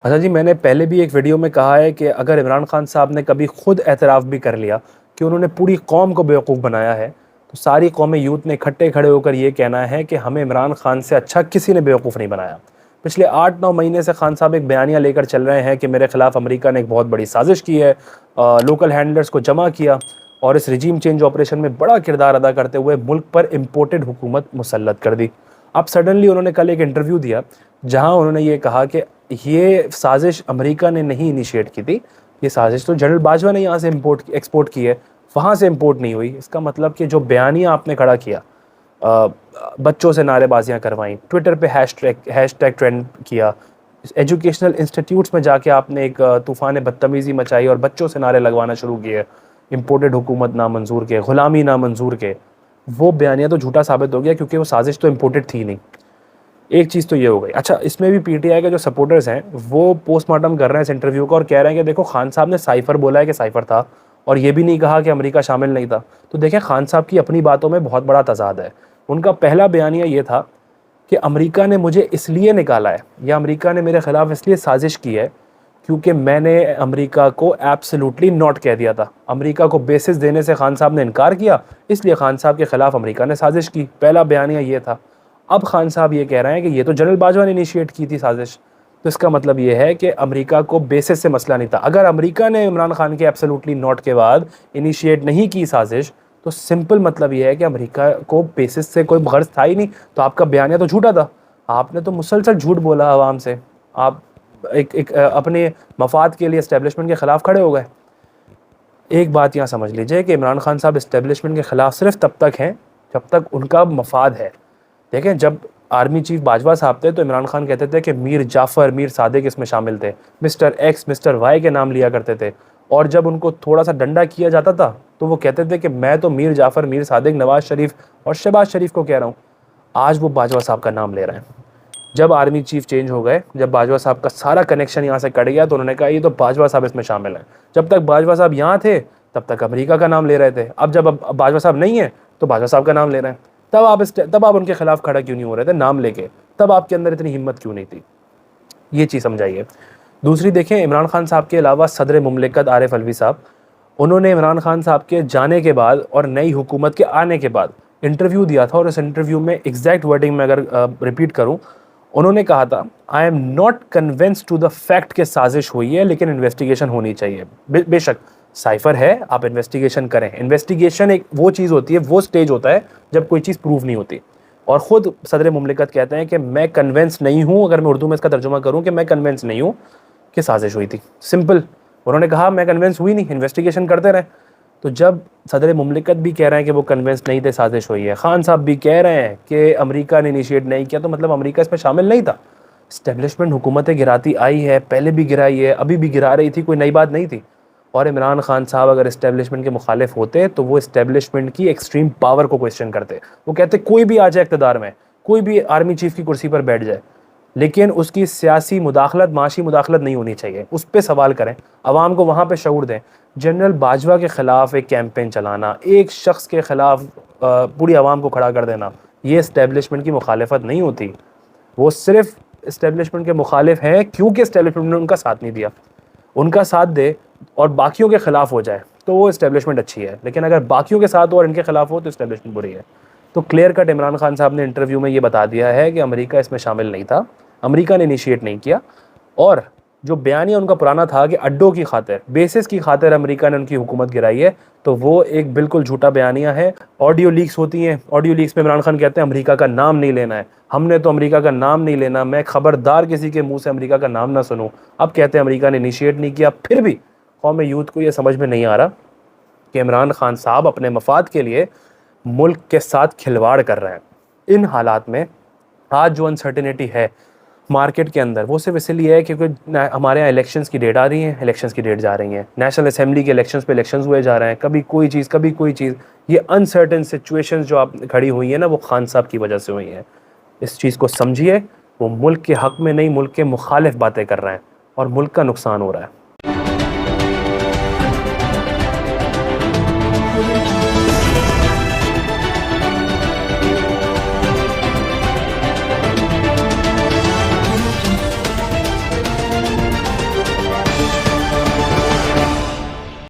अच्छा जी, मैंने पहले भी एक वीडियो में कहा है कि अगर इमरान खान साहब ने कभी खुद एतराफ़ भी कर लिया कि उन्होंने पूरी कौम को बेवकूफ़ बनाया है, तो सारी कौमी यूथ ने इकट्ठे खड़े होकर ये कहना है कि हमें इमरान खान से अच्छा किसी ने बेवकूफ़ नहीं बनाया। पिछले 8-9 महीने से खान साहब एक बयानिया लेकर चल रहे हैं कि मेरे खिलाफ अमेरिका ने एक बहुत बड़ी साजिश की है, लोकल हैंडलर्स को जमा किया और इस रिजीम चेंज ऑपरेशन में बड़ा किरदार अदा करते हुए मुल्क पर इम्पोर्टेड हुकूमत मुसल्लत कर दी। अब सडनली उन्होंने कल एक इंटरव्यू दिया, जहां उन्होंने ये कहा कि ये साजिश अमेरिका ने नहीं इनिशिएट की थी, ये साजिश तो जनरल बाजवा ने यहाँ से इम्पोर्ट एक्सपोर्ट की है, वहाँ से इम्पोर्ट नहीं हुई। इसका मतलब कि जो बयानिया आपने खड़ा किया, अ, बच्चों से नारेबाजियाँ करवाई, ट्विटर पे हैशटैग ट्रेंड किया, एजुकेशनल इंस्टीट्यूट्स में जाके आपने एक तूफ़ान बदतमीज़ी मचाई और बच्चों से नारे लगवाना शुरू किए, इम्पोर्टेड हुकूमत नामंजूर के, ग़ुलामी नामंजूर के, वो बयानिया तो झूठा साबित हो गया क्योंकि वो साजिश तो इम्पोर्टेड थी नहीं। एक चीज़ तो ये हो गई। अच्छा, इसमें भी पीटीआई के जो सपोर्टर्स हैं वो पोस्टमार्टम कर रहे हैं इस इंटरव्यू का और कह रहे हैं कि देखो, खान साहब ने साइफ़र बोला है कि साइफ़र था और ये भी नहीं कहा कि अमेरिका शामिल नहीं था। तो देखें, खान साहब की अपनी बातों में बहुत बड़ा तज़ाद है। उनका पहला बयानिया ये था कि अमेरिका ने मुझे इसलिए निकाला है या अमेरिका ने मेरे ख़िलाफ़ इसलिए साजिश की है क्योंकि मैंने अमेरिका को एब्सोल्युटली नॉट कह दिया था। अमेरिका को बेसिस देने से खान साहब ने इनकार किया, इसलिए खान साहब के ख़िलाफ़ अमेरिका ने साजिश की। पहला बयानिया ये था। अब खान साहब ये कह रहे हैं कि ये तो जनरल बाजवा ने इनिशिएट की थी साजिश, तो इसका मतलब ये है कि अमेरिका को बेसिस से मसला नहीं था। अगर अमेरिका ने इमरान खान के एब्सोल्युटली नॉट के बाद इनिशिएट नहीं की साजिश, तो सिंपल मतलब ये है कि अमेरिका को बेसिस से कोई गर्ज था ही नहीं, तो आपका बयानिया तो झूठा था। आपने तो मुसलसल झूठ बोला आवाम से। आप अपने मफाद के लिए इस्टेब्लिशमेंट के ख़िलाफ़ खड़े हो गए। एक बात यहाँ समझ लीजिए कि इमरान खान साहब इस्टेब्लिशमेंट के ख़िलाफ़ सिर्फ तब तक हैं जब तक उनका मफाद है। देखें, जब आर्मी चीफ बाजवा साहब थे तो इमरान खान कहते थे कि मीर जाफ़र, मीर सादिक इसमें शामिल थे, मिस्टर एक्स, मिस्टर वाई के नाम लिया करते थे। और जब उनको थोड़ा सा डंडा किया जाता था तो वो कहते थे कि मैं तो मीर जाफ़र, मीर सादिक, नवाज शरीफ और शहबाज शरीफ को कह रहा हूँ। आज वो बाजवा साहब का नाम ले रहे हैं। जब आर्मी चीफ चेंज हो गए, जब बाजवा साहब का सारा कनेक्शन यहाँ से कट गया, तो उन्होंने कहा ये तो बाजवा साहब इसमें शामिल हैं। जब तक बाजवा साहब यहाँ थे तब तक अमेरिका का नाम ले रहे थे। अब जब बाजवा साहब नहीं है तो बाजवा साहब का नाम ले रहे हैं। तब आप उनके खिलाफ खड़ा क्यों नहीं हो रहे थे नाम लेके? तब आपके अंदर इतनी हिम्मत क्यों नहीं थी? ये चीज़ समझाइए। दूसरी देखें, इमरान खान साहब के अलावा सदर मुमलिकत आरिफ अलवी साहब, उन्होंने इमरान खान साहब के जाने के बाद और नई हुकूमत के आने के बाद इंटरव्यू दिया था और इस इंटरव्यू में एग्जैक्ट वर्डिंग में अगर रिपीट करूं, उन्होंने कहा था, I am not convinced to the fact के साजिश हुई है लेकिन इन्वेस्टिगेशन होनी चाहिए। बेशक साइफर है, आप इन्वेस्टिगेशन करें। इन्वेस्टिगेशन एक वो चीज़ होती है, वो स्टेज होता है जब कोई चीज़ प्रूव नहीं होती। और ख़ुद सदर मुमलिकत कहते हैं कि मैं कन्विंस नहीं हूँ, अगर मैं उर्दू में इसका तर्जुमा करूँ, कि मैं कन्विंस नहीं हूँ कि साजिश हुई थी। सिंपल, उन्होंने कहा मैं कन्विंस हुई नहीं, इन्वेस्टिगेशन करते रहे। तो जब सदर मुमलिकत भी कह रहे हैं कि वो कन्विंस नहीं थे साजिश हुई है, खान साहब भी कह रहे हैं कि अमेरिका ने इनिशिएट नहीं किया, तो मतलब अमेरिका इसमें शामिल नहीं था। इस्टेब्लिशमेंट हुकूमतें गिराती आई है, पहले भी गिराई है, अभी भी गिरा रही थी, कोई नई बात नहीं थी। और इमरान खान साहब अगर इस्टेब्लिशमेंट के मुखालिफ होते तो वो इस्टेब्लिशमेंट की एक्सट्रीम पावर को क्वेश्चन करते। वो कहते कोई भी आ जाए इक़्तिदार में, कोई भी आर्मी चीफ की कुर्सी पर बैठ जाए, लेकिन उसकी सियासी मुदाखलत, माशी मुदाखलत नहीं होनी चाहिए। उस पर सवाल करें, आवाम को वहाँ पर शऊर दें। जनरल बाजवा के ख़िलाफ़ एक कैंपेन चलाना, एक शख्स के ख़िलाफ़ पूरी आवाम को खड़ा कर देना, ये इस्टेब्लिशमेंट की मुखालफत नहीं होती। वो सिर्फ इस्टेब्लिशमेंट के मुखालिफ हैं क्योंकि इस्टेब्लिशमेंट ने उनका साथ नहीं दिया। उनका साथ दे और बाकियों के ख़िलाफ़ हो जाए तो वो इस्टेब्लिशमेंट अच्छी है, लेकिन अगर बाकियों के साथ हो और इनके ख़िलाफ़ हो तो इस्टेब्लिशमेंट बुरी है। तो क्लियर कट इमरान खान साहब ने इंटरव्यू में ये बता दिया है कि अमेरिका इसमें शामिल नहीं था, अमेरिका ने इनिशिएट नहीं किया। और जो बयानिया उनका पुराना था कि अड्डों की खातिर, बेसिस की खातिर अमेरिका ने उनकी हुकूमत गिराई है, तो वो एक बिल्कुल झूठा बयानिया है। ऑडियो लीक्स होती हैं, ऑडियो लीक्स में इमरान खान कहते हैं अमेरिका का नाम नहीं लेना है, हमने तो अमेरिका का नाम नहीं लेना, मैं खबरदार किसी के मुंह से अमेरिका का नाम ना सुनूं। अब कहते हैं अमेरिका ने इनिशिएट नहीं किया। फिर भी कौम यूथ को ये समझ में नहीं आ रहा कि इमरान खान साहब अपने मफाद के लिए मुल्क के साथ खिलवाड़ कर रहे हैं। इन हालात में आज जो अनसर्टिनिटी है मार्केट के अंदर, वो सिर्फ इसलिए है क्योंकि हमारे यहाँ इलेक्शंस की डेट आ रही है, इलेक्शंस की डेट जा रही हैं, नेशनल असेंबली के इलेक्शंस पे इलेक्शंस हुए जा रहे हैं, कभी कोई चीज़ कभी कोई चीज़। ये अनसर्टेन सिचुएशंस जो आप खड़ी हुई है ना, वो खान साहब की वजह से हुई हैं। इस चीज़ को समझिए, वो मुल्क के हक़ में नहीं, मुल्क के मुखालिफ बातें कर रहे हैं और मुल्क का नुकसान हो रहा है।